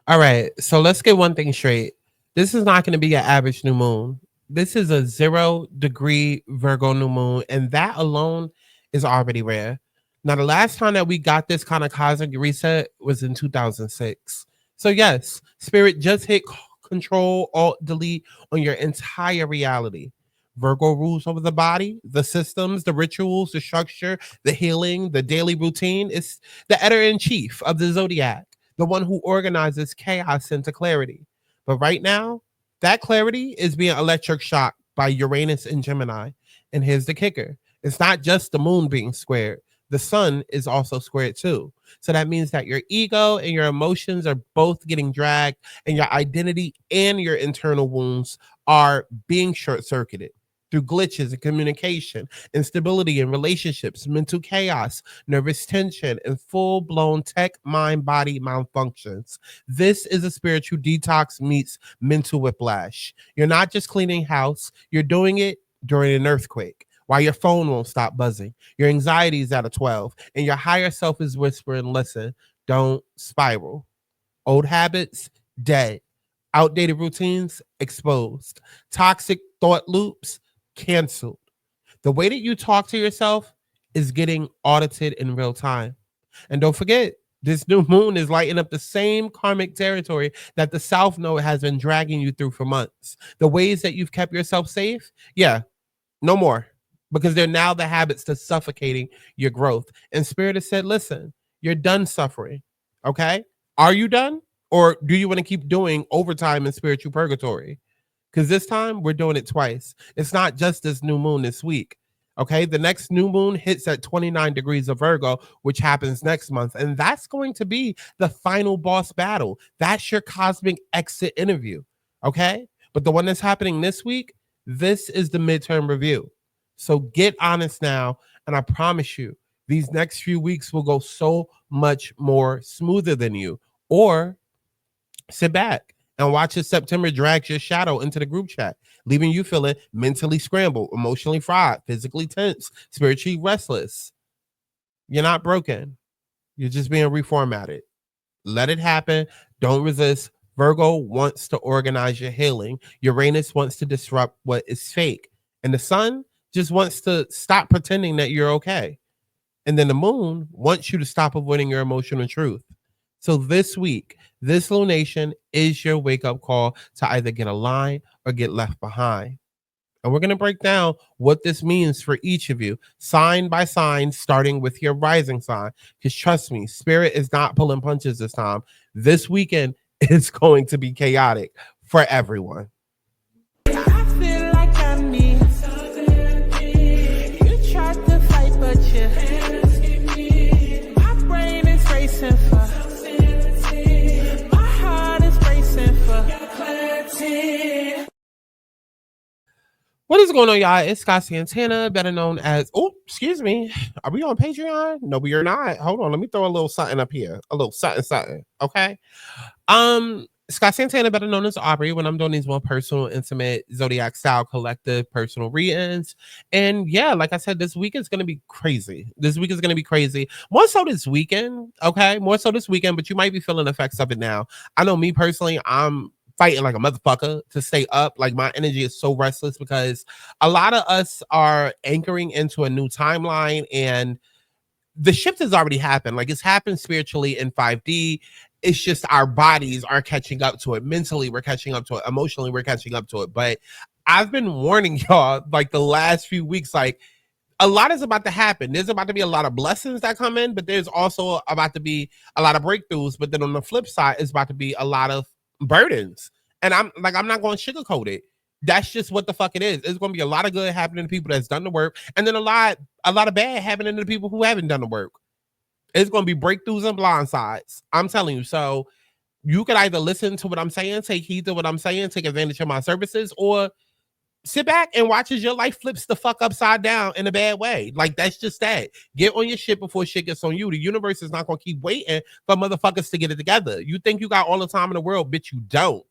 All right, so let's get one thing straight. This is not going to be an average new moon. This is a 0 degree Virgo new moon, and that alone is already rare. Now, the last time that we got this kind of cosmic reset was in 2006. So, yes, Spirit just hit Control, Alt, Delete on your entire reality. Virgo rules over the body, the systems, the rituals, the structure, the healing, the daily routine. It's the editor in chief of the zodiac, the one who organizes chaos into clarity. But right now, that clarity is being electric shocked by Uranus and Gemini. And here's the kicker: it's not just the moon being squared, the sun is also squared too. So that means that your ego and your emotions are both getting dragged, and your identity and your internal wounds are being short circuited through glitches in communication, instability in relationships, mental chaos, nervous tension, and full blown tech mind body malfunctions. This is a spiritual detox meets mental whiplash. You're not just cleaning house, you're doing it during an earthquake. While your phone won't stop buzzing, your anxiety is at a 12, and your higher self is whispering, listen, don't spiral. Old habits, dead. Outdated routines, exposed. Toxic thought loops, canceled. The way that you talk to yourself is getting audited in real time. And don't forget, this new moon is lighting up the same karmic territory that the South Node has been dragging you through for months. The ways that you've kept yourself safe, yeah, no more. Because they're now the habits that's suffocating your growth. And Spirit has said, listen, you're done suffering. Okay? Are you done? Or do you want to keep doing overtime in spiritual purgatory? Because this time we're doing it twice. It's not just this new moon this week. Okay, the next new moon hits at 29 degrees of Virgo, which happens next month. And that's going to be the final boss battle. That's your cosmic exit interview. Okay, but the one that's happening this week, this is the midterm review. So get honest now. And I promise you, these next few weeks will go so much more smoother than you. Or sit back and watch as September drags your shadow into the group chat, leaving you feeling mentally scrambled, emotionally fried, physically tense, spiritually restless. You're not broken. You're just being reformatted. Let it happen. Don't resist. Virgo wants to organize your healing. Uranus wants to disrupt what is fake. And the sun just wants to stop pretending that you're okay. And then the moon wants you to stop avoiding your emotional truth. So this week, this lunation is your wake-up call to either get aligned or get left behind. And we're going to break down what this means for each of you, sign by sign, starting with your rising sign. Because trust me, Spirit is not pulling punches this time. This weekend is going to be chaotic for everyone. I feel like I need you tried to fight, but you my brain is racing for my heart is racing for clarity. What is going on, y'all? It's Scott Santana, better known as, oh, excuse me. Are we on Patreon? No, we are not. Hold on. Let me throw a little something up here. A little something. Okay. Scott Santana, better known as Aubrey, when I'm doing these more personal, intimate, zodiac style collective personal readings. And yeah, like I said, this week is going to be crazy. This week is going to be crazy. More so this weekend. Okay. More so this weekend, but you might be feeling the effects of it now. I know me personally, I'm fighting like a motherfucker to stay up. Like my energy is so restless because a lot of us are anchoring into a new timeline, and the shift has already happened. Like it's happened spiritually in 5D. It's just our bodies are catching up to it. Mentally, we're catching up to it. Emotionally, we're catching up to it. But I've been warning y'all like the last few weeks, like a lot is about to happen. There's about to be a lot of blessings that come in, but there's also about to be a lot of breakthroughs. But then on the flip side, it's about to be a lot of burdens. And I'm not going to sugarcoat it. That's just what the fuck it is. It's going to be a lot of good happening to people that's done the work, and then a lot of bad happening to the people who haven't done the work. It's going to be breakthroughs and blind sides. I'm telling you. So you can either listen to what I'm saying, take heed to what I'm saying, take advantage of my services, or sit back and watch as your life flips the fuck upside down in a bad way. Like that's just that. Get on your shit before shit gets on you. The universe is not going to keep waiting for motherfuckers to get it together. You think you got all the time in the world, bitch, you don't.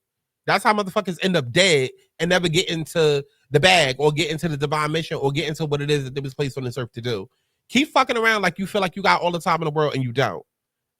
That's how motherfuckers end up dead and never get into the bag or get into the divine mission or get into what it is that they was placed on this earth to do. Keep fucking around like you feel like you got all the time in the world and you don't.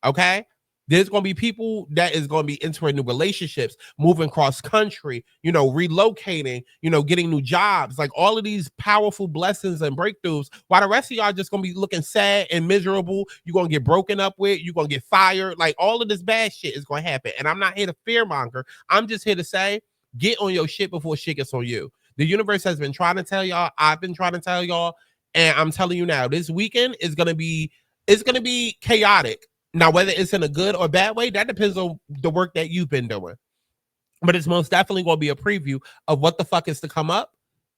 Okay? There's going to be people that is going to be entering new relationships, moving cross country, relocating, getting new jobs, like all of these powerful blessings and breakthroughs. While the rest of y'all just going to be looking sad and miserable, you're going to get broken up with, you're going to get fired. Like all of this bad shit is going to happen. And I'm not here to fearmonger. I'm just here to say, get on your shit before shit gets on you. The universe has been trying to tell y'all. I've been trying to tell y'all. And I'm telling you now, this weekend is going to be, it's going to be chaotic. Now, whether it's in a good or bad way, that depends on the work that you've been doing. But it's most definitely going to be a preview of what the fuck is to come up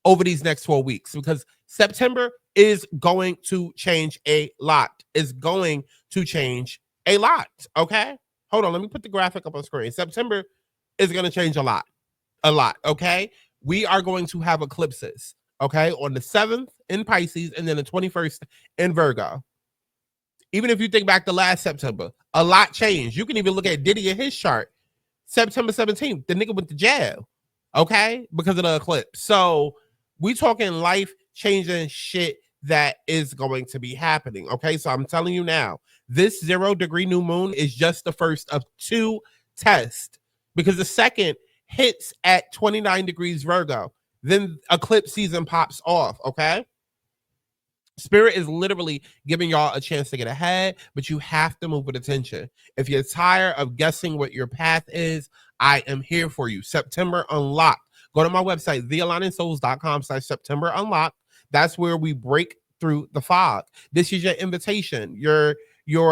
over these next 12 weeks, because September is going to change a lot. It's going to change a lot. Okay? Hold on. Let me put the graphic up on screen. September is going to change a lot. A lot. Okay? We are going to have eclipses. Okay? On the 7th in Pisces and then the 21st in Virgo. Even if you think back to last September, a lot changed. You can even look at Diddy and his chart. September 17th, the nigga went to jail, okay, because of the eclipse. So we talking life-changing shit that is going to be happening, okay? So I'm telling you now, this 0-degree new moon is just the first of 2 tests, because the second hits at 29 degrees Virgo. Then eclipse season pops off, okay? Spirit is literally giving y'all a chance to get ahead, but you have to move with attention. If you're tired of guessing what your path is, I am here for you. September Unlocked. Go to my website, thealigningsouls.com/September Unlocked. That's where we break through the fog. This is your invitation, your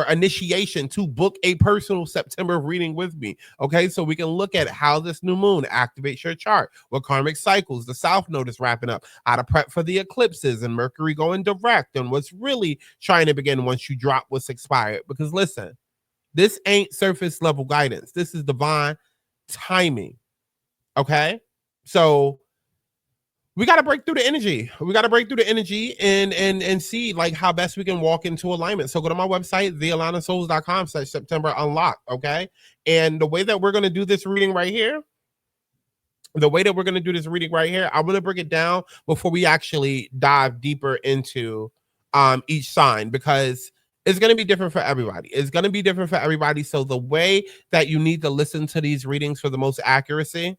initiation to book a personal September reading with me. Okay, so we can look at how this new moon activates your chart, what karmic cycles, the South Node is wrapping up, how to prep for the eclipses and Mercury going direct, and what's really trying to begin once you drop what's expired. Because listen, this ain't surface level guidance. This is divine timing. Okay, so we got to break through the energy. We got to break through the energy and see like how best we can walk into alignment. So go to my website, thealigningsouls.com/September Unlocked. Okay. And the way that we're going to do this reading right here, I'm going to break it down before we actually dive deeper into each sign, because it's going to be different for everybody. So the way that you need to listen to these readings for the most accuracy,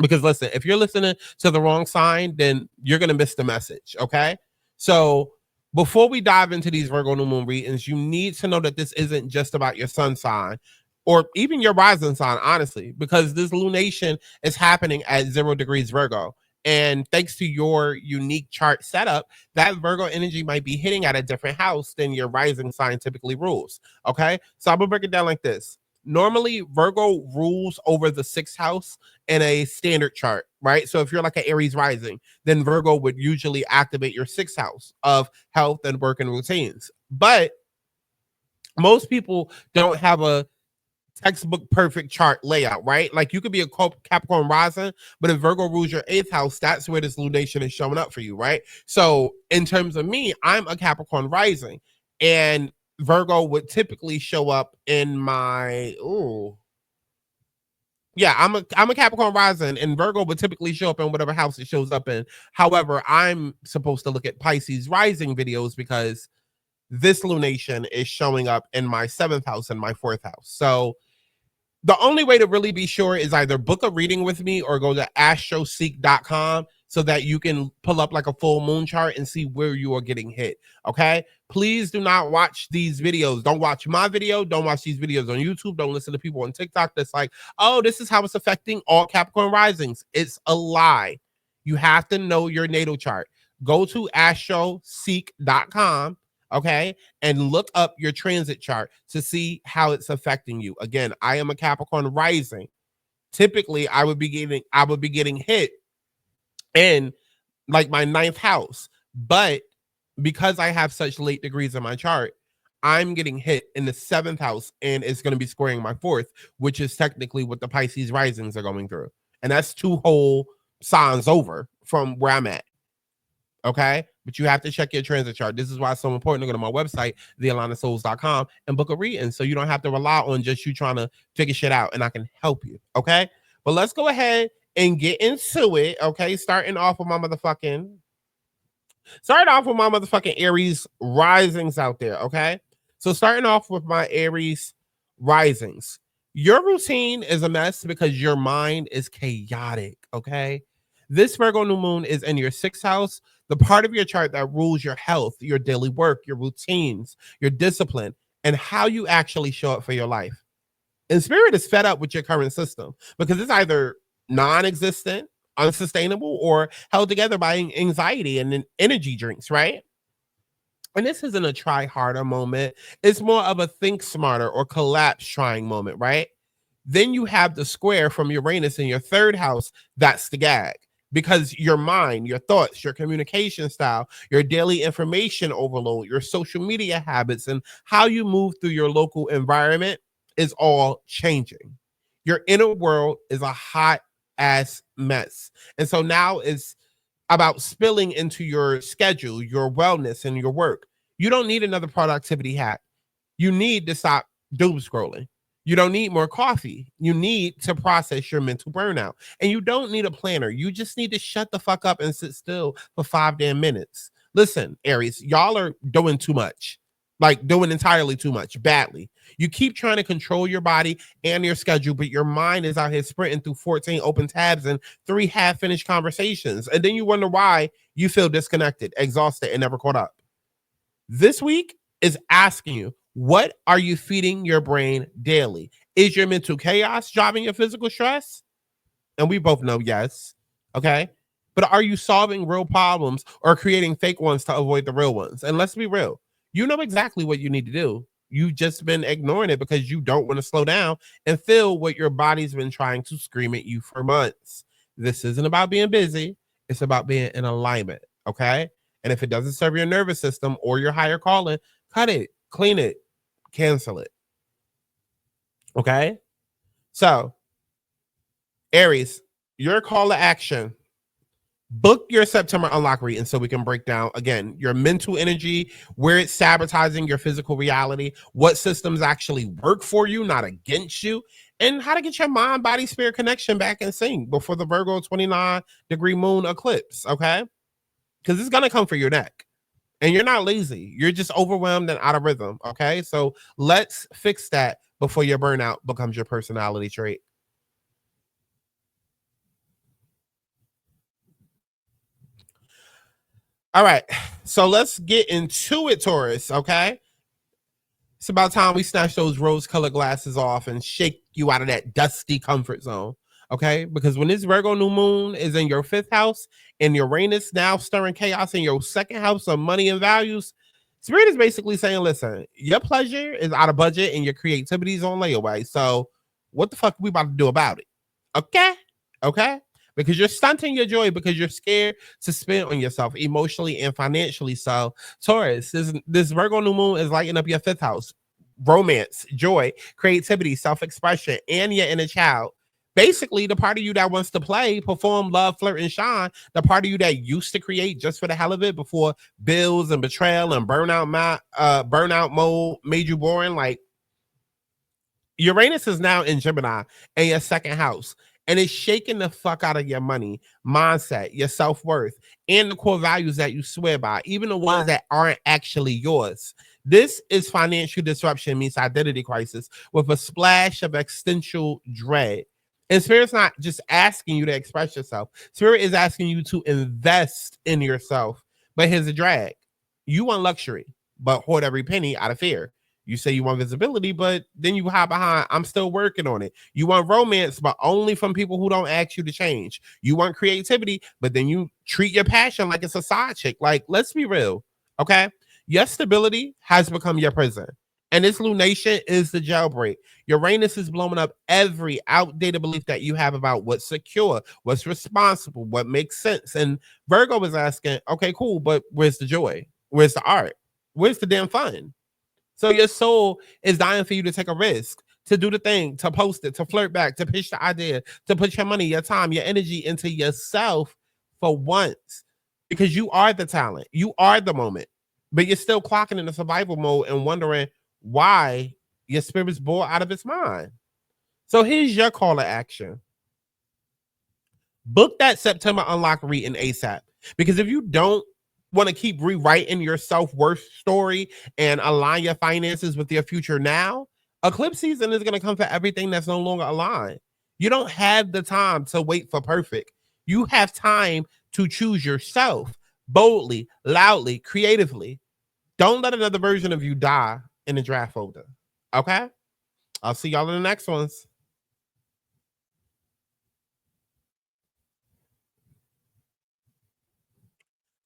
because listen, if you're listening to the wrong sign, then you're going to miss the message, okay? So before we dive into these Virgo New Moon readings, you need to know that this isn't just about your sun sign or even your rising sign, honestly, because this lunation is happening at 0 degrees Virgo. And thanks to your unique chart setup, that Virgo energy might be hitting at a different house than your rising sign typically rules, okay? So I'm going to break it down like this. Normally, Virgo rules over the 6th house in a standard chart, right? So if you're like an Aries rising, then Virgo would usually activate your 6th house of health and work and routines. But most people don't have a textbook perfect chart layout, right? Like you could be a Capricorn rising, but if Virgo rules your 8th house, that's where this lunation is showing up for you, right? So in terms of me, I'm a Capricorn rising, and Virgo would typically show up in my I'm a Capricorn rising, and Virgo would typically show up in whatever house it shows up in. However, I'm supposed to look at Pisces rising videos because this lunation is showing up in my 7th house and my 4th house. So the only way to really be sure is either book a reading with me or go to astroseek.com so that you can pull up like a full moon chart and see where you are getting hit. Okay. Please do not watch these videos. Don't watch my video. Don't watch these videos on YouTube. Don't listen to people on TikTok that's like, oh, this is how it's affecting all Capricorn risings. It's a lie. You have to know your natal chart. Go to astroseek.com. Okay, and look up your transit chart to see how it's affecting you. Again, I am a Capricorn rising. Typically, I would be getting hit in like my 9th house, but because I have such late degrees in my chart, I'm getting hit in the 7th house, and it's going to be squaring my 4th, which is technically what the Pisces risings are going through, and that's 2 whole signs over from where I'm at. Okay, but you have to check your transit chart. This is why it's so important to go to my website, thealigningsouls.com, and book a reading so you don't have to rely on just you trying to figure shit out, and I can help you. Okay, but let's go ahead and get into it. Okay, starting off with my motherfucking Aries risings out there. Okay, so starting off with my Aries Risings. Your routine is a mess because your mind is chaotic, okay? This Virgo new moon is in your sixth house, the part of your chart that rules your health, your daily work, your routines, your discipline, and how you actually show up for your life. And spirit is fed up with your current system because it's either non existent, unsustainable, or held together by anxiety and energy drinks, right? And this isn't a try harder moment. It's more of a think smarter or collapse trying moment, right? Then you have the square from Uranus in your third house. That's the gag. Because your mind, your thoughts, your communication style, your daily information overload, your social media habits, and how you move through your local environment is all changing. Your inner world is a hot ass mess. And so now it's about spilling into your schedule, your wellness, and your work. You don't need another productivity hack. You need to stop doom scrolling. You don't need more coffee. You need to process your mental burnout. And you don't need a planner. You just need to shut the fuck up and sit still for 5 damn minutes. Listen, Aries, y'all are doing too much. Like doing entirely too much, badly. You keep trying to control your body and your schedule, but your mind is out here sprinting through 14 open tabs and 3 half-finished conversations. And then you wonder why you feel disconnected, exhausted, and never caught up. This week is asking you, what are you feeding your brain daily? Is your mental chaos driving your physical stress? And we both know yes. Okay. But are you solving real problems or creating fake ones to avoid the real ones? And let's be real. You know exactly what you need to do. You've just been ignoring it because you don't want to slow down and feel what your body's been trying to scream at you for months. This isn't about being busy. It's about being in alignment. Okay. And if it doesn't serve your nervous system or your higher calling, cut it, clean it, cancel it. Okay. So, Aries, your call to action. Book your September unlock reading so we can break down again your mental energy, where it's sabotaging your physical reality, what systems actually work for you, not against you, and how to get your mind, body, spirit connection back in sync before the Virgo 29-degree moon eclipse. Okay. Because it's going to come for your neck. And you're not lazy. You're just overwhelmed and out of rhythm. Okay. So let's fix that before your burnout becomes your personality trait. All right. So let's get into it, Taurus. Okay. It's about time we snatch those rose-colored glasses off and shake you out of that dusty comfort zone. Okay. Because when this Virgo new moon is in your fifth house and Uranus now stirring chaos in your second house of money and values, Spirit is basically saying, listen, your pleasure is out of budget and your creativity is on layaway. So what the fuck are we about to do about it? Okay. Okay. Because you're stunting your joy because you're scared to spend on yourself emotionally and financially. So Taurus, this Virgo new moon is lighting up your fifth house. Romance, joy, creativity, self-expression, and your inner child. Basically, the part of you that wants to play, perform, love, flirt, and shine, the part of you that used to create just for the hell of it before bills and betrayal and burnout mode made you boring. Like, Uranus is now in Gemini in your second house, and it's shaking the fuck out of your money, mindset, your self-worth, and the core values that you swear by, even the ones that aren't actually yours. This is financial disruption meets identity crisis with a splash of existential dread. And Spirit's not just asking you to express yourself. Spirit is asking you to invest in yourself. But here's a drag. You want luxury, but hoard every penny out of fear. You say you want visibility, but then you hide behind, I'm still working on it. You want romance, but only from people who don't ask you to change. You want creativity, but then you treat your passion like it's a side chick. Like, let's be real, okay? Your stability has become your prison. And this lunation is the jailbreak. Uranus is blowing up every outdated belief that you have about what's secure, what's responsible, what makes sense. And Virgo is asking, okay, cool, but where's the joy? Where's the art? Where's the damn fun? So your soul is dying for you to take a risk, to do the thing, to post it, to flirt back, to pitch the idea, to put your money, your time, your energy into yourself for once. Because you are the talent. You are the moment. But you're still clocking in the survival mode and wondering why your spirit's bored out of its mind. So here's your call to action. Book that September unlock reading ASAP. Because if you don't want to keep rewriting your self-worth story and align your finances with your future now, Eclipse season is going to come for everything that's no longer aligned. You don't have the time to wait for perfect. You have time to choose yourself boldly, loudly, creatively. Don't let another version of you die in the draft folder. Okay? I'll see y'all in the next ones.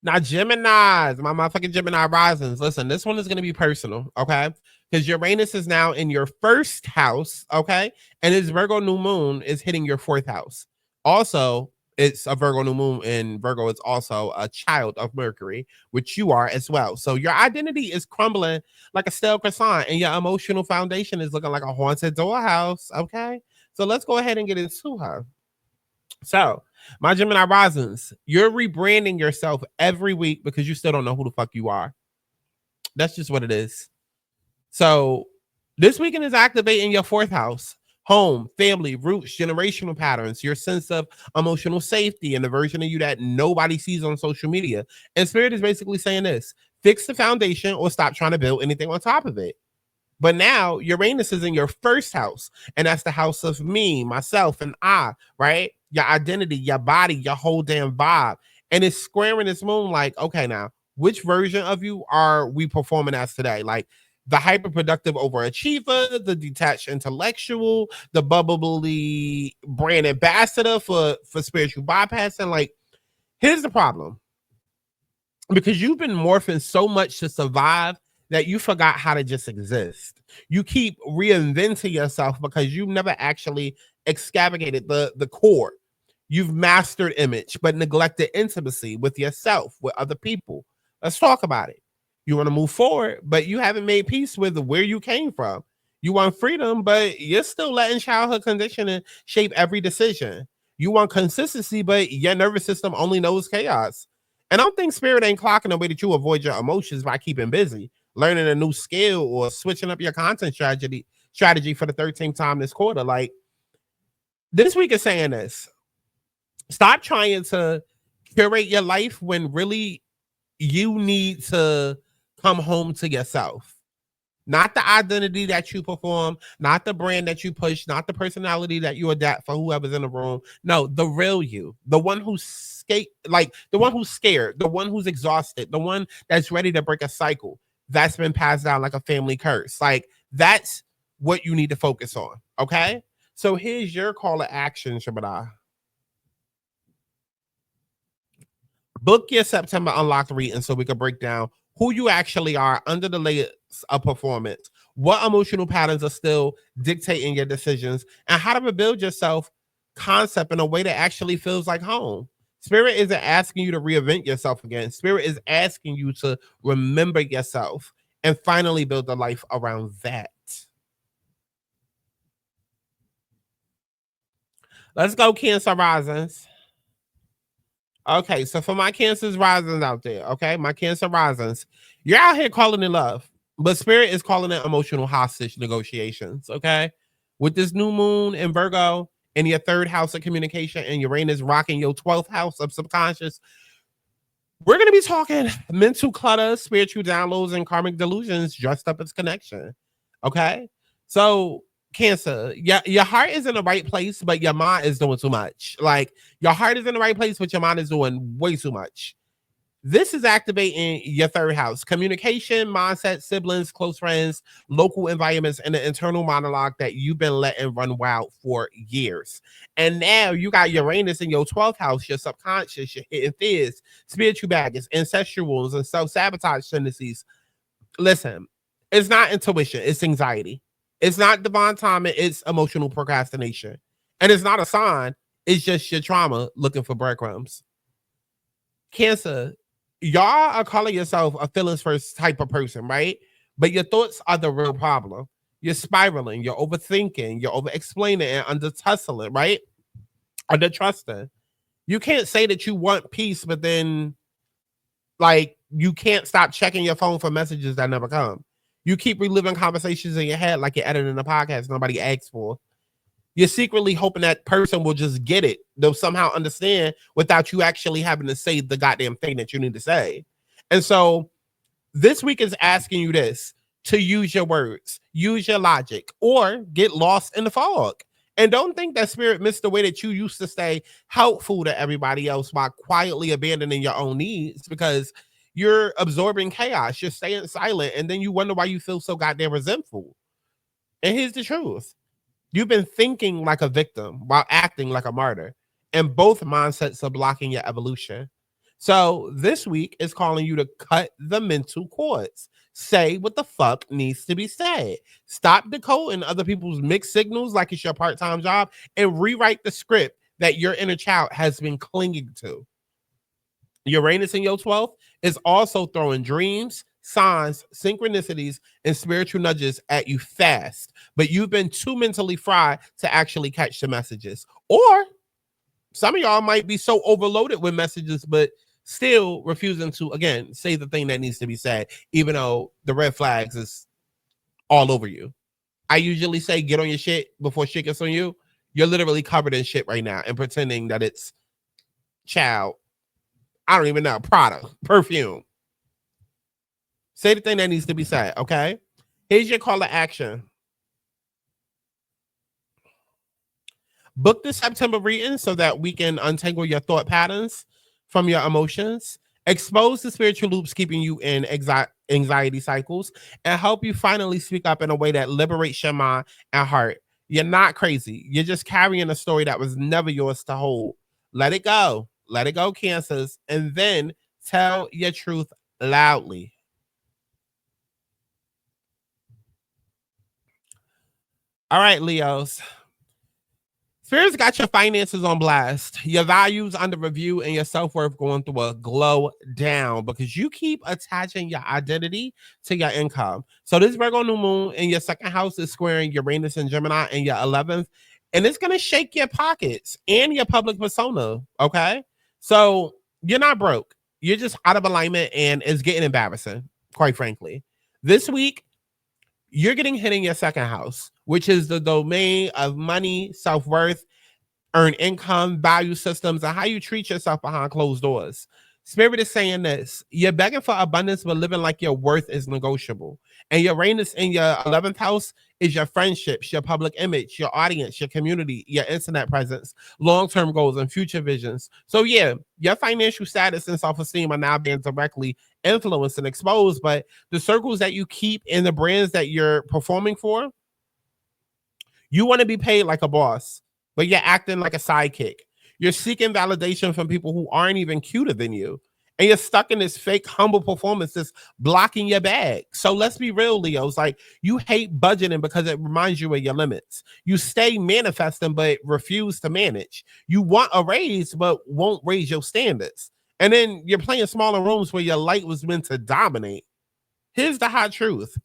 Now, Geminis, my motherfucking Gemini risings. Listen, this one is going to be personal, okay? Because Uranus is now in your first house, okay? And his Virgo New Moon is hitting your fourth house. Also, it's a Virgo New Moon, and Virgo is also a child of Mercury, which you are as well. So your identity is crumbling like a stale croissant, and your emotional foundation is looking like a haunted dollhouse, okay? So let's go ahead and get into her. So, my Gemini risings, you're rebranding yourself every week because you still don't know who the fuck you are. That's just what it is. So, this weekend is activating your fourth house, home, family, roots, generational patterns, your sense of emotional safety, and the version of you that nobody sees on social media. And Spirit is basically saying this: fix the foundation or stop trying to build anything on top of it. But now Uranus is in your first house, and that's the house of me, myself, and I, right? Your identity, your body, your whole damn vibe. And it's squaring its moon like, okay, now, which version of you are we performing as today? Like the hyperproductive overachiever, the detached intellectual, the bubbly brand ambassador for spiritual bypassing. Like, here's the problem. Because you've been morphing so much to survive that you forgot how to just exist. You keep reinventing yourself because you've never actually excavated the core. You've mastered image, but neglected intimacy with yourself, with other people. Let's talk about it. You want to move forward, but you haven't made peace with where you came from. You want freedom, but you're still letting childhood conditioning shape every decision. You want consistency, but your nervous system only knows chaos. And I don't think Spirit ain't clocking the way that you avoid your emotions by keeping busy, learning a new skill, or switching up your content strategy for the 13th time this quarter. Like, this week is saying this. Stop trying to curate your life when really you need to come home to yourself. Not the identity that you perform, not the brand that you push, not the personality that you adapt for whoever's in the room. No, the real you, the one who's the one who's scared, the one who's exhausted, the one that's ready to break a cycle that's been passed down like a family curse. Like, that's what you need to focus on. Okay. So here's your call to action, Gemini. Book your September Unlocked reading so we can break down who you actually are under the layers of performance, what emotional patterns are still dictating your decisions, and how to rebuild yourself concept in a way that actually feels like home. Spirit isn't asking you to reinvent yourself again. Spirit is asking you to remember yourself and finally build a life around that. Let's go, Cancer risings. Okay, so for my Cancer's risings out there, okay, my Cancer risings, you're out here calling it love, but Spirit is calling it emotional hostage negotiations, okay? With this new moon in Virgo in your third house of communication and Uranus rocking your 12th house of subconscious, we're going to be talking mental clutter, spiritual downloads, and karmic delusions dressed up as connection, okay? So Cancer, your heart is in the right place, but your mind is doing too much. Like, your heart is in the right place, but your mind is doing way too much. This is activating your third house: communication, mindset, siblings, close friends, local environments, and the internal monologue that you've been letting run wild for years. And now you got Uranus in your 12th house, your subconscious, your hidden fears, spiritual baggage, ancestral wounds, and self-sabotage tendencies. Listen, it's not intuition, it's anxiety. It's not divine timing, it's emotional procrastination. And it's not a sign, it's just your trauma looking for breadcrumbs. Cancer, y'all are calling yourself a feelings first type of person, right? But your thoughts are the real problem. You're spiraling, you're overthinking, you're over explaining and under tussling, right? Under trusting. You can't say that you want peace, but then, like, you can't stop checking your phone for messages that never come. You keep reliving conversations in your head like you're editing a podcast nobody asked for. You're secretly hoping that person will just get it. They'll somehow understand without you actually having to say the goddamn thing that you need to say. And so this week is asking you this: to use your words, use your logic, or get lost in the fog. And don't think that spirit missed the way that you used to stay helpful to everybody else while quietly abandoning your own needs, because you're absorbing chaos. You're staying silent, and then you wonder why you feel so goddamn resentful. And here's the truth: you've been thinking like a victim while acting like a martyr, and both mindsets are blocking your evolution. So this week is calling you to cut the mental cords. Say what the fuck needs to be said. Stop decoding other people's mixed signals like it's your part-time job, and rewrite the script that your inner child has been clinging to. Uranus in your 12th is also throwing dreams, signs, synchronicities, and spiritual nudges at you fast, but you've been too mentally fried to actually catch the messages. Or some of y'all might be so overloaded with messages, but still refusing to, again, say the thing that needs to be said, even though the red flags is all over you. I usually say get on your shit before shit gets on you. You're literally covered in shit right now and pretending that it's child, I don't even know, product, perfume. Say the thing that needs to be said, okay? Here's your call to action. Book the September reading so that we can untangle your thought patterns from your emotions, expose the spiritual loops keeping you in anxiety cycles, and help you finally speak up in a way that liberates your mind and heart. You're not crazy. You're just carrying a story that was never yours to hold. Let it go. Let it go, Cancers, and then tell your truth loudly. All right, Leos. Spirits got your finances on blast, your values under review, and your self-worth going through a glow down because you keep attaching your identity to your income. So this Virgo New Moon in your second house is squaring Uranus and Gemini in your 11th, and it's going to shake your pockets and your public persona, okay? So you're not broke. You're just out of alignment, and it's getting embarrassing, quite frankly. This week, you're getting hit in your second house, which is the domain of money, self-worth, earned income, value systems, and how you treat yourself behind closed doors. Spirit is saying this: you're begging for abundance, but living like your worth is negotiable. And Uranus in your 11th house is your friendships, your public image, your audience, your community, your internet presence, long-term goals, and future visions. So yeah, your financial status and self-esteem are now being directly influenced and exposed, but the circles that you keep and the brands that you're performing for, you want to be paid like a boss, but you're acting like a sidekick. You're seeking validation from people who aren't even cuter than you. And you're stuck in this fake humble performance that's blocking your bag. So let's be real, Leos. Like, you hate budgeting because it reminds you of your limits. You stay manifesting but refuse to manage. You want a raise but won't raise your standards. And then you're playing smaller rooms where your light was meant to dominate. Here's the hot truth: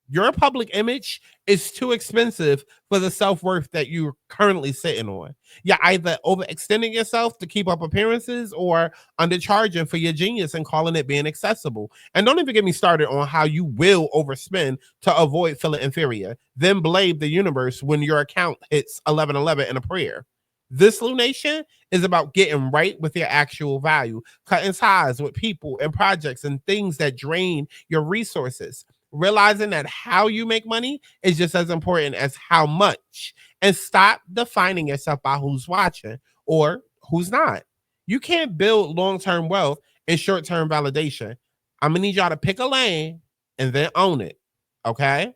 your public image is too expensive for the self-worth that you're currently sitting on. You're either overextending yourself to keep up appearances or undercharging for your genius and calling it being accessible. And don't even get me started on how you will overspend to avoid feeling inferior, then blame the universe when your account hits 1111 in a prayer. This lunation is about getting right with your actual value, cutting ties with people and projects and things that drain your resources, realizing that how you make money is just as important as how much, and stop defining yourself by who's watching or who's not. You can't build long-term wealth in short-term validation. I'm gonna need y'all to pick a lane and then own it. Okay?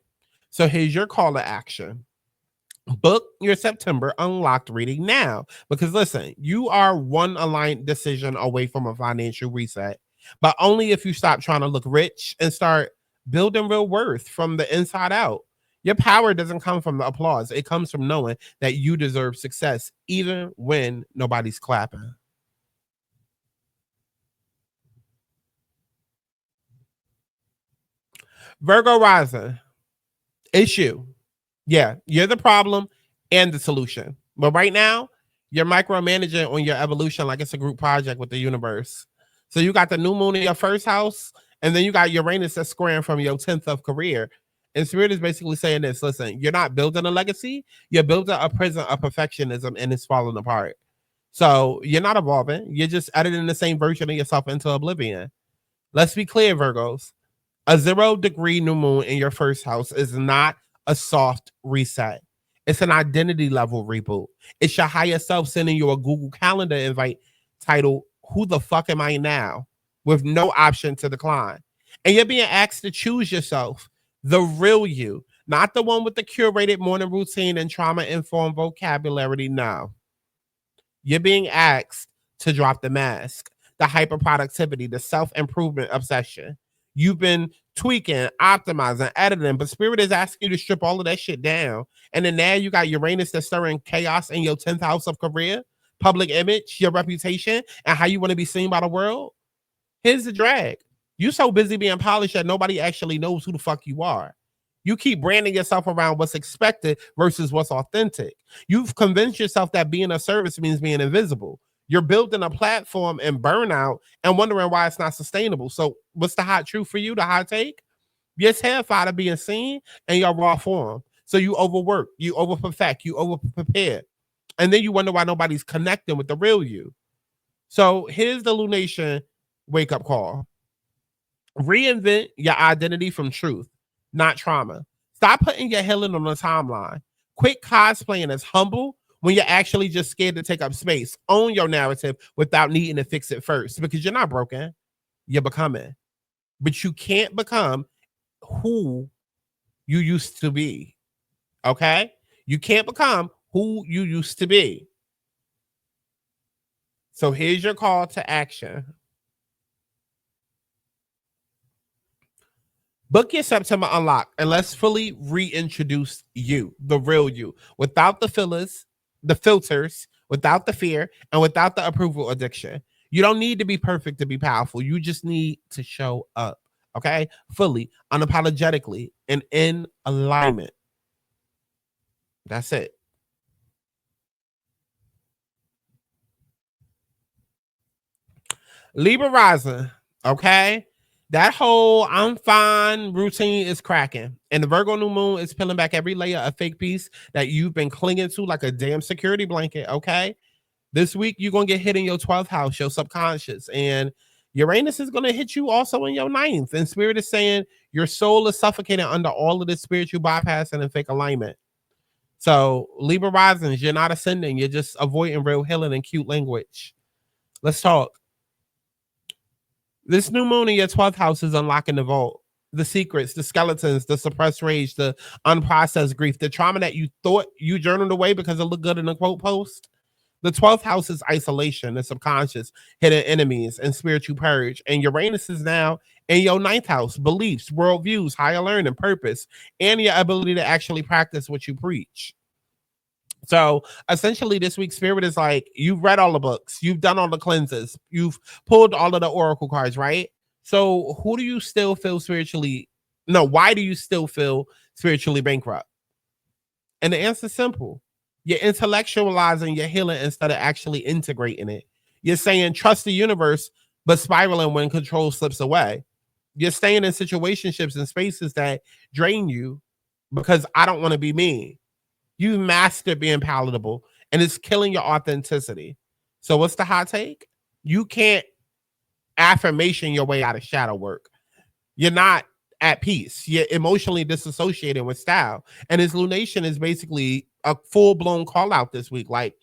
So here's your call to action. Book your September unlocked reading now, because listen, you are one aligned decision away from a financial reset, but only if you stop trying to look rich and start building real worth from the inside out. Your power doesn't come from the applause. It comes from knowing that you deserve success even when nobody's clapping. Virgo rising, it's you. Yeah, you're the problem and the solution. But right now, you're micromanaging on your evolution like it's a group project with the universe. So you got the new moon in your first house, and then you got Uranus that's squaring from your 10th of career. And Spirit is basically saying this: listen, you're not building a legacy, you're building a prison of perfectionism, and it's falling apart. So you're not evolving, you're just editing the same version of yourself into oblivion. Let's be clear, Virgos. A 0-degree new moon in your first house is not a soft reset. It's an identity level reboot. It's your higher self sending you a Google Calendar invite titled, Who the fuck am I now? With no option to decline. And you're being asked to choose yourself, the real you, not the one with the curated morning routine and trauma informed vocabulary. No. You're being asked to drop the mask, the hyperproductivity, the self improvement obsession. You've been tweaking, optimizing, editing, but Spirit is asking you to strip all of that shit down. And then now you got Uranus that's stirring chaos in your 10th house of career, public image, your reputation, and how you want to be seen by the world. Here's the drag. You so busy being polished that nobody actually knows who the fuck you are. You keep branding yourself around what's expected versus what's authentic. You've convinced yourself that being of service means being invisible. You're building a platform and burnout and wondering why it's not sustainable. So what's the hot truth for you, the hot take? You're terrified of being seen in your raw form. So you overwork, you overperfect, you overprepare. And then you wonder why nobody's connecting with the real you. So here's the lunation wake-up call. Reinvent your identity from truth, not trauma. Stop putting your healing on the timeline. Quit cosplaying as humble when you're actually just scared to take up space. Own your narrative without needing to fix it first, because you're not broken. You're becoming. But you can't become who you used to be. Okay? You can't become who you used to be. So here's your call to action. Book your September unlock and let's fully reintroduce you, the real you, without the fillers, the filters, without the fear, and without the approval addiction. You don't need to be perfect to be powerful. You just need to show up, okay? Fully, unapologetically, and in alignment. That's it. Libra rising, okay? That whole I'm fine routine is cracking. And the Virgo New Moon is peeling back every layer of fake piece that you've been clinging to like a damn security blanket, okay? This week, you're going to get hit in your 12th house, your subconscious. And Uranus is going to hit you also in your 9th. And Spirit is saying your soul is suffocating under all of this spiritual bypassing and fake alignment. So Libra risings, you're not ascending. You're just avoiding real healing and cute language. Let's talk. This new moon in your 12th house is unlocking the vault, the secrets, the skeletons, the suppressed rage, the unprocessed grief, the trauma that you thought you journaled away because it looked good in a quote post. The 12th house is isolation, the subconscious, hidden enemies, and spiritual purge. And Uranus is now in your 9th house, beliefs, worldviews, higher learning, purpose, and your ability to actually practice what you preach. So essentially, this week's Spirit is like, you've read all the books, you've done all the cleanses, you've pulled all of the oracle cards, right? So who do you still feel spiritually? No, why do you still feel spiritually bankrupt? And the answer is simple. You're intellectualizing your healing instead of actually integrating it. You're saying trust the universe, but spiraling when control slips away. You're staying in situationships and spaces that drain you because I don't want to be mean. You've mastered being palatable and it's killing your authenticity. So what's the hot take? You can't affirmation your way out of shadow work. You're not at peace. You're emotionally disassociated with style. And his lunation is basically a full-blown call out this week. Like,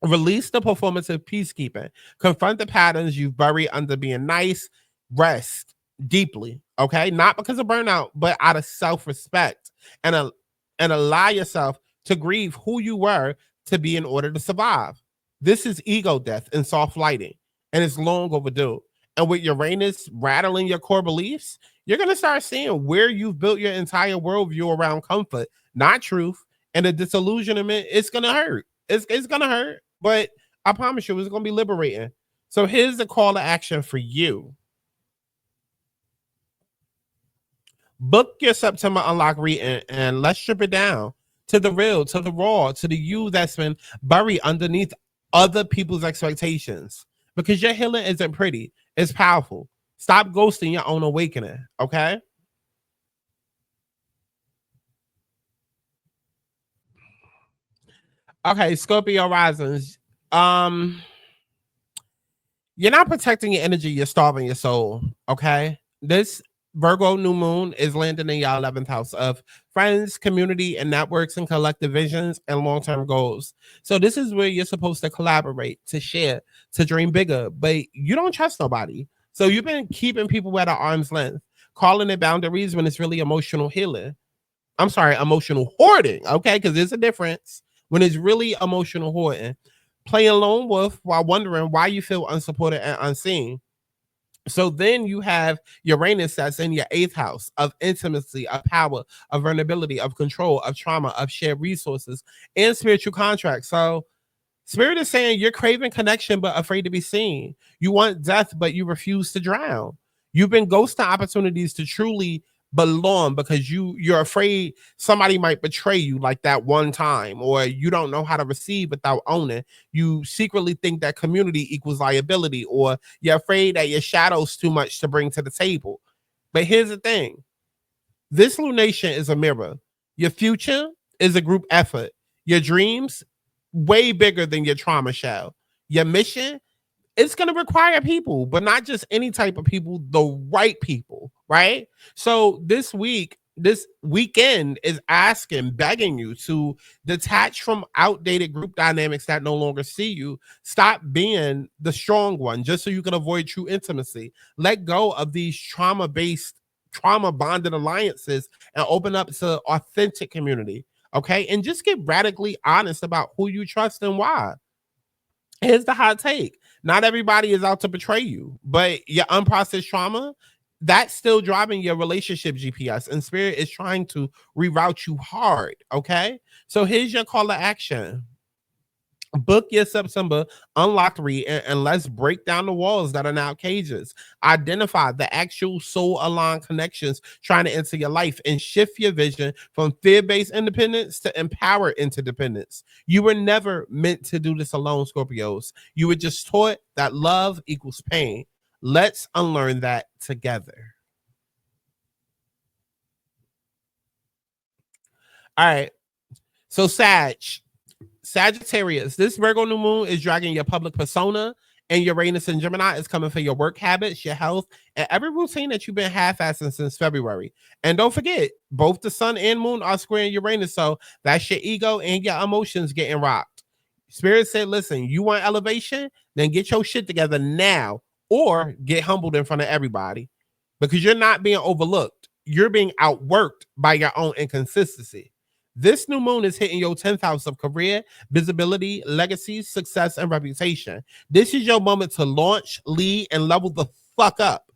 release the performative peacekeeping. Confront the patterns you've buried under being nice. Rest deeply, okay? Not because of burnout, but out of self-respect. And allow yourself to grieve who you were to be in order to survive. This is ego death and soft lighting, and it's long overdue. And with Uranus rattling your core beliefs, you're going to start seeing where you've built your entire worldview around comfort, not truth. And the disillusionment, it's going to hurt. It's going to hurt, but I promise you, it's going to be liberating. So here's the call to action for you. Book your September unlock reading and let's strip it down to the real, to the raw, to the you that's been buried underneath other people's expectations. Because your healing isn't pretty. It's powerful. Stop ghosting your own awakening, okay? Okay, Scorpio risings. You're not protecting your energy, you're starving your soul, okay? This Virgo New Moon is landing in your 11th house of friends, community, and networks and collective visions and long term goals. So, this is where you're supposed to collaborate, to share, to dream bigger, but you don't trust nobody. So, you've been keeping people at an arm's length, calling it boundaries when it's really emotional healing. I'm sorry, emotional hoarding, okay? Because there's a difference when it's really emotional hoarding. Playing lone wolf while wondering why you feel unsupported and unseen. So then you have Uranus that's in your 8th house of intimacy, of power, of vulnerability, of control, of trauma, of shared resources, and spiritual contracts. So Spirit is saying you're craving connection but afraid to be seen. You want death but you refuse to drown. You've been ghosting opportunities to truly belong because you're afraid somebody might betray you like that one time, or you don't know how to receive without owning. You secretly think that community equals liability, or you're afraid that your shadow's too much to bring to the table. But here's the thing. This lunation is a mirror. Your future is a group effort. Your dreams way bigger than your trauma shell. Your mission, it's going to require people, but not just any type of people, the right people, right? So this weekend is asking, begging you to detach from outdated group dynamics that no longer see you. Stop being the strong one just so you can avoid true intimacy. Let go of these trauma bonded alliances and open up to authentic community. Okay. And just get radically honest about who you trust and why. Here's the hot take. Not everybody is out to betray you, but your unprocessed trauma, that's still driving your relationship GPS, and spirit is trying to reroute you hard. Okay. So here's your call to action. Book your September unlocked read, and let's break down the walls that are now cages. Identify the actual soul aligned connections trying to enter your life and shift your vision from fear based independence to empowered interdependence. You were never meant to do this alone, Scorpios. You were just taught that love equals pain. Let's unlearn that together. All right. So, Sagittarius, this Virgo new moon is dragging your public persona, and Uranus and Gemini is coming for your work habits, your health, and every routine that you've been half-assing since February. And don't forget, both the sun and moon are squaring Uranus, so that's your ego and your emotions getting rocked. Spirit said, listen, you want elevation? Then get your shit together now, or get humbled in front of everybody, because you're not being overlooked. You're being outworked by your own inconsistency. This new moon is hitting your 10th house of career, visibility, legacy, success, and reputation. This is your moment to launch, lead, and level the fuck up.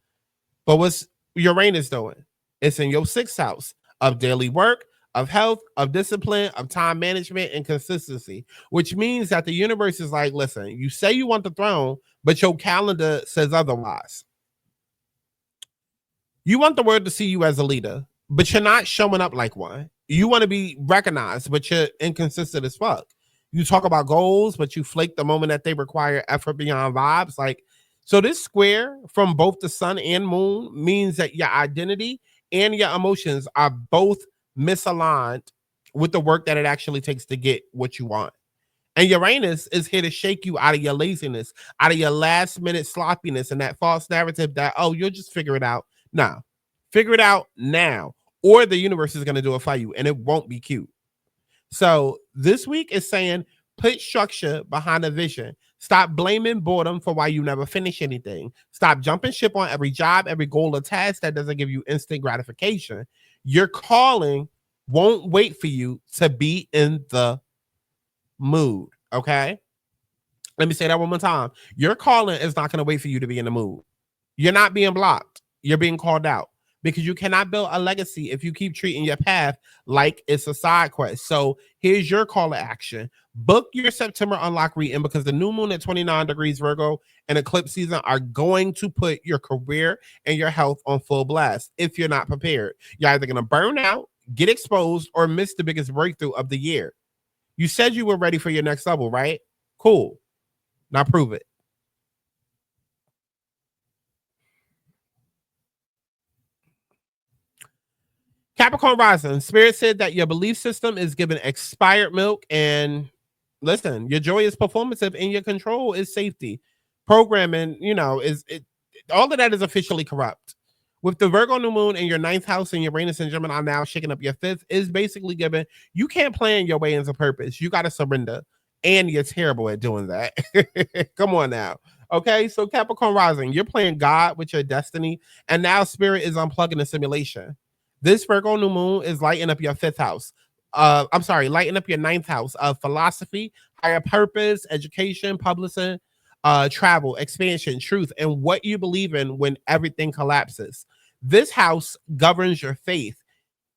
But what's Uranus doing? It's in your 6th house of daily work, of health, of discipline, of time management, and consistency, which means that the universe is like, listen, you say you want the throne, but your calendar says otherwise. You want the world to see you as a leader, but you're not showing up like one. You want to be recognized, but you're inconsistent as fuck. You talk about goals, but you flake the moment that they require effort beyond vibes. Like, so this square from both the sun and moon means that your identity and your emotions are both misaligned with the work that it actually takes to get what you want. And Uranus is here to shake you out of your laziness, out of your last minute sloppiness, and that false narrative that, oh, you'll just figure it out. No, figure it out now, or the universe is going to do it for you, and it won't be cute. So this week is saying put structure behind a vision. Stop blaming boredom for why you never finish anything. Stop jumping ship on every job, every goal or task that doesn't give you instant gratification. Your calling won't wait for you to be in the mood. Okay. Let me say that one more time. Your calling is not going to wait for you to be in the mood. You're not being blocked. You're being called out, because you cannot build a legacy if you keep treating your path like it's a side quest. So here's your call to action. Book your September unlock reading, because the new moon at 29 degrees Virgo and eclipse season are going to put your career and your health on full blast. If you're not prepared, you're either going to burn out, get exposed, or miss the biggest breakthrough of the year. You said you were ready for your next level, right? Cool. Now prove it. Capricorn rising, Spirit said that your belief system is giving expired milk, and listen, your joy is performative and your control is safety. Programming, all of that is officially corrupt. With the Virgo New Moon in your ninth house and Uranus and Gemini now shaking up your fifth, is basically given you can't plan your way into purpose. You got to surrender. And you're terrible at doing that. Come on now. Okay, so Capricorn rising, you're playing God with your destiny, and now spirit is unplugging the simulation. This Virgo New Moon is lighting up your fifth house. I'm sorry, lighting up your ninth house of philosophy, higher purpose, education, publishing, travel, expansion, truth, and what you believe in when everything collapses. This house governs your faith.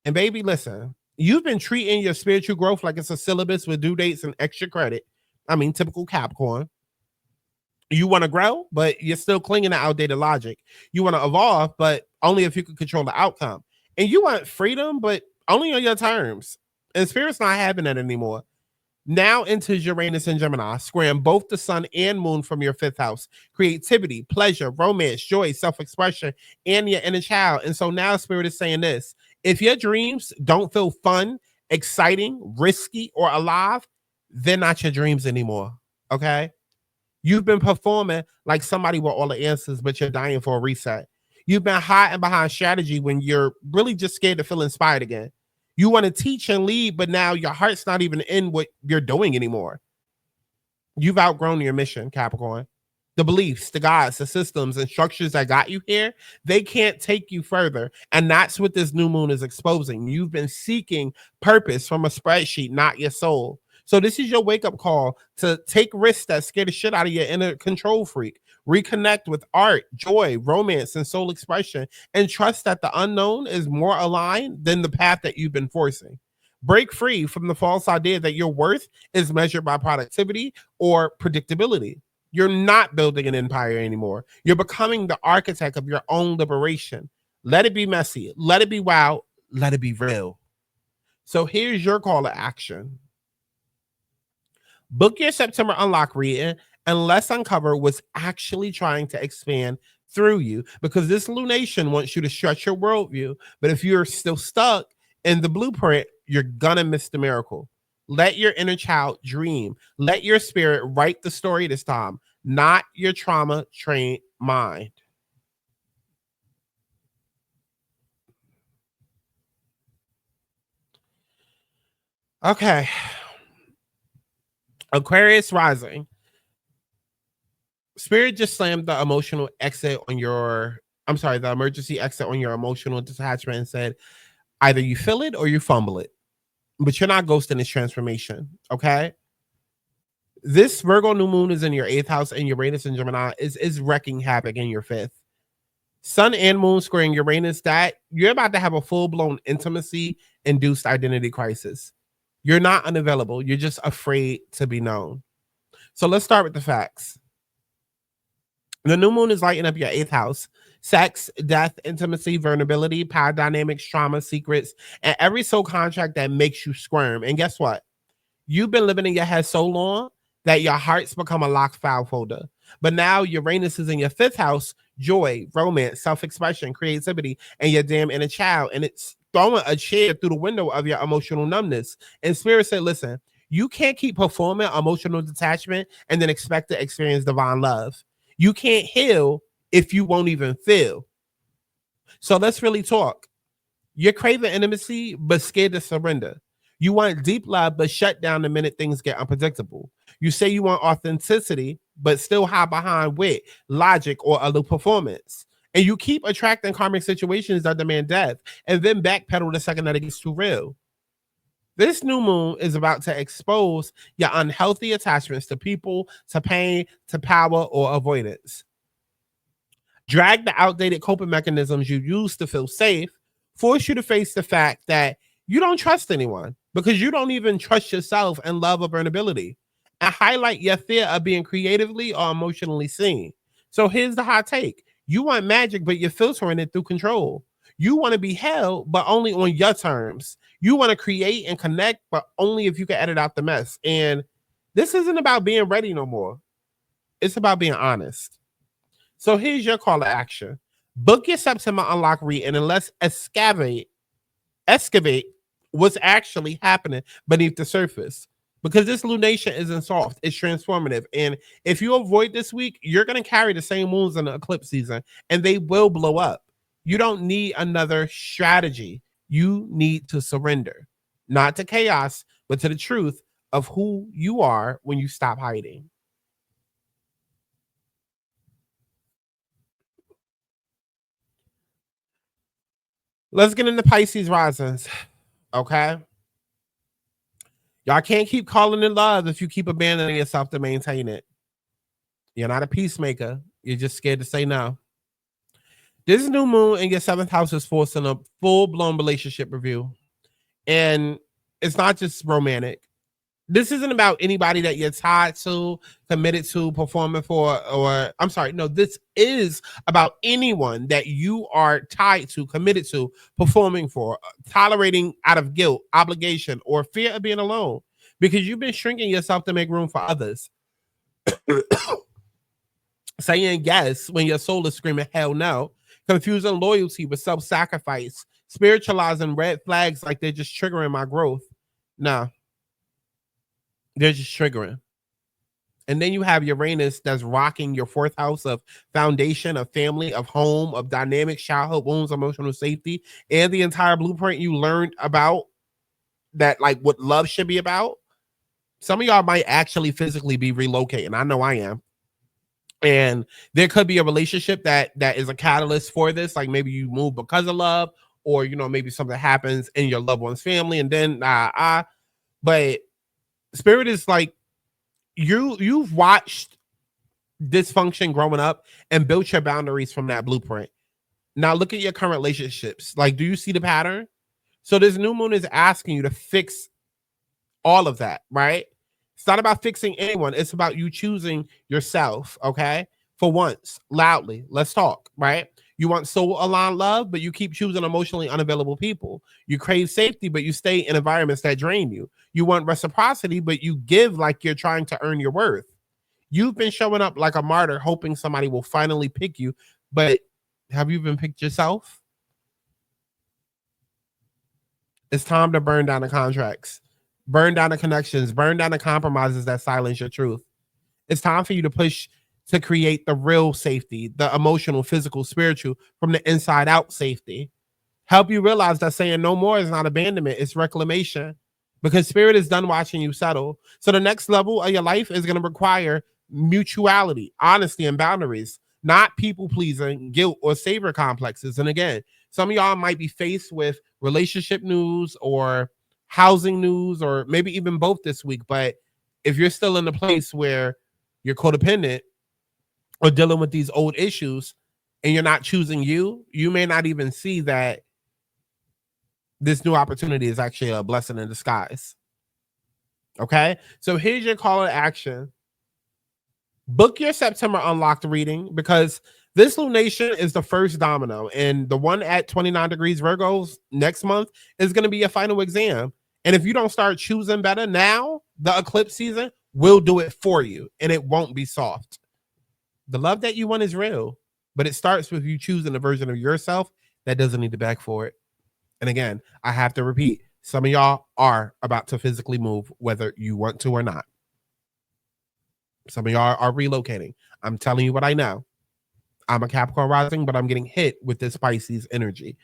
And baby, listen, you've been treating your spiritual growth like it's a syllabus with due dates and extra credit. I mean, typical Capricorn. You want to grow, but you're still clinging to outdated logic. You want to evolve, but only if you can control the outcome. And you want freedom, but only on your terms. And spirit's not having that anymore. Now enters Uranus and Gemini, squaring both the sun and moon from your fifth house. Creativity, pleasure, romance, joy, self-expression, and your inner child. And so now spirit is saying this. If your dreams don't feel fun, exciting, risky, or alive, they're not your dreams anymore. Okay? You've been performing like somebody with all the answers, but you're dying for a reset. You've been hiding behind strategy when you're really just scared to feel inspired again. You want to teach and lead, but now your heart's not even in what you're doing anymore. You've outgrown your mission, Capricorn. The beliefs, the gods, the systems, and structures that got you here, they can't take you further. And that's what this new moon is exposing. You've been seeking purpose from a spreadsheet, not your soul. So this is your wake-up call to take risks that scare the shit out of your inner control freak. Reconnect with art, joy, romance, and soul expression, and trust that the unknown is more aligned than the path that you've been forcing. Break free from the false idea that your worth is measured by productivity or predictability. You're not building an empire anymore. You're becoming the architect of your own liberation. Let it be messy. Let it be wild. Let it be real. So here's your call to action. Book your September unlock reading and let's uncover what's actually trying to expand through you, because this lunation wants you to stretch your worldview. But if you're still stuck in the blueprint, you're gonna miss the miracle. Let your inner child dream. Let your spirit write the story this time, not your trauma-trained mind. Okay. Aquarius rising. Spirit just slammed the emotional exit on your, the emergency exit on your emotional detachment and said, either you feel it or you fumble it. But you're not ghosting this transformation, okay? This Virgo new moon is in your 8th house, and Uranus and Gemini is wrecking havoc in your 5th. Sun and moon squaring Uranus, that you're about to have a full-blown intimacy-induced identity crisis. You're not unavailable. You're just afraid to be known. So let's start with the facts. The new moon is lighting up your 8th house. Sex, death, intimacy, vulnerability, power dynamics, trauma, secrets, and every soul contract that makes you squirm. And guess what? You've been living in your head so long that your heart's become a locked file folder. But now Uranus is in your 5th house, joy, romance, self-expression, creativity, and your damn inner child. And it's throwing a chair through the window of your emotional numbness. And Spirit said, listen, you can't keep performing emotional detachment and then expect to experience divine love. You can't heal if you won't even feel. So let's really talk. You're craving intimacy, but scared to surrender. You want deep love, but shut down the minute things get unpredictable. You say you want authenticity, but still hide behind wit, logic, or a little performance. And you keep attracting karmic situations that demand death, and then backpedal the second that it gets too real. This new moon is about to expose your unhealthy attachments to people, to pain, to power, or avoidance. Drag the outdated coping mechanisms you used to feel safe, force you to face the fact that you don't trust anyone because you don't even trust yourself and love or vulnerability, and highlight your fear of being creatively or emotionally seen. So here's the hot take. You want magic, but you're filtering it through control. You want to be held, but only on your terms. You want to create and connect, but only if you can edit out the mess. And this isn't about being ready no more. It's about being honest. So here's your call to action. Book your September unlock reading and let's excavate what's actually happening beneath the surface. Because this lunation isn't soft, it's transformative. And if you avoid this week, you're going to carry the same wounds in the eclipse season, and they will blow up. You don't need another strategy. You need to surrender, not to chaos, but to the truth of who you are when you stop hiding. Let's get into Pisces risings, okay? Y'all can't keep calling it love if you keep abandoning yourself to maintain it. You're not a peacemaker. You're just scared to say no. This new moon in your seventh house is forcing a full-blown relationship review. And it's not just romantic. This isn't about anybody that you're tied to, committed to, performing for, or I'm sorry, no, this is about anyone that you are tied to, committed to, performing for, tolerating out of guilt, obligation, or fear of being alone, because you've been shrinking yourself to make room for others. Saying yes when your soul is screaming hell no, confusing loyalty with self-sacrifice, spiritualizing red flags like they're just triggering my growth. No, they're just triggering. And then you have Uranus that's rocking your fourth house of foundation, of family, of home, of dynamic childhood wounds, emotional safety, and the entire blueprint you learned about that, like what love should be about. Some of y'all might actually physically be relocating. I know I am. And there could be a relationship that is a catalyst for this. Like maybe you move because of love, or maybe something happens in your loved one's family, and then but spirit is like, you've watched dysfunction growing up and built your boundaries from that blueprint. Now look at your current relationships. Like, do you see the pattern? So this new moon is asking you to fix all of that, right? It's not about fixing anyone. It's about you choosing yourself, okay? For once, loudly. Let's talk, right? You want soul-aligned love, but you keep choosing emotionally unavailable people. You crave safety, but you stay in environments that drain you. You want reciprocity, but you give like you're trying to earn your worth. You've been showing up like a martyr, hoping somebody will finally pick you, but have you even picked yourself? It's time to burn down the contracts, burn down the connections, burn down the compromises that silence your truth. It's time for you to push to create the real safety, the emotional, physical, spiritual, from the inside out safety. Help you realize that saying no more is not abandonment, it's reclamation, because spirit is done watching you settle. So the next level of your life is going to require mutuality, honesty, and boundaries, not people pleasing, guilt, or savior complexes. And again, some of y'all might be faced with relationship news or housing news, or maybe even both this week. But if you're still in the place where you're codependent or dealing with these old issues and you're not choosing you, you may not even see that this new opportunity is actually a blessing in disguise. Okay, so here's your call to action. Book your September unlocked reading, because this lunation is the first domino, and the one at 29 degrees Virgos next month is going to be your final exam. And if you don't start choosing better now, the eclipse season will do it for you, and it won't be soft. The love that you want is real, but it starts with you choosing a version of yourself that doesn't need to beg for it. And again, I have to repeat, some of y'all are about to physically move, whether you want to or not. Some of y'all are relocating. I'm telling you what I know. I'm a Capricorn rising, but I'm getting hit with this Pisces energy,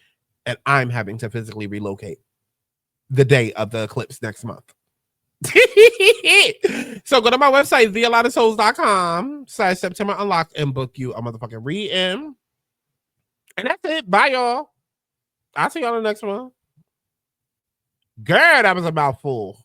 and I'm having to physically relocate the day of the eclipse next month. So go to my website, thealotofsouls.com/September Unlock, and book you a motherfucking read-in. And that's it. Bye, y'all. I'll see y'all in the next one. Girl, that was a mouthful.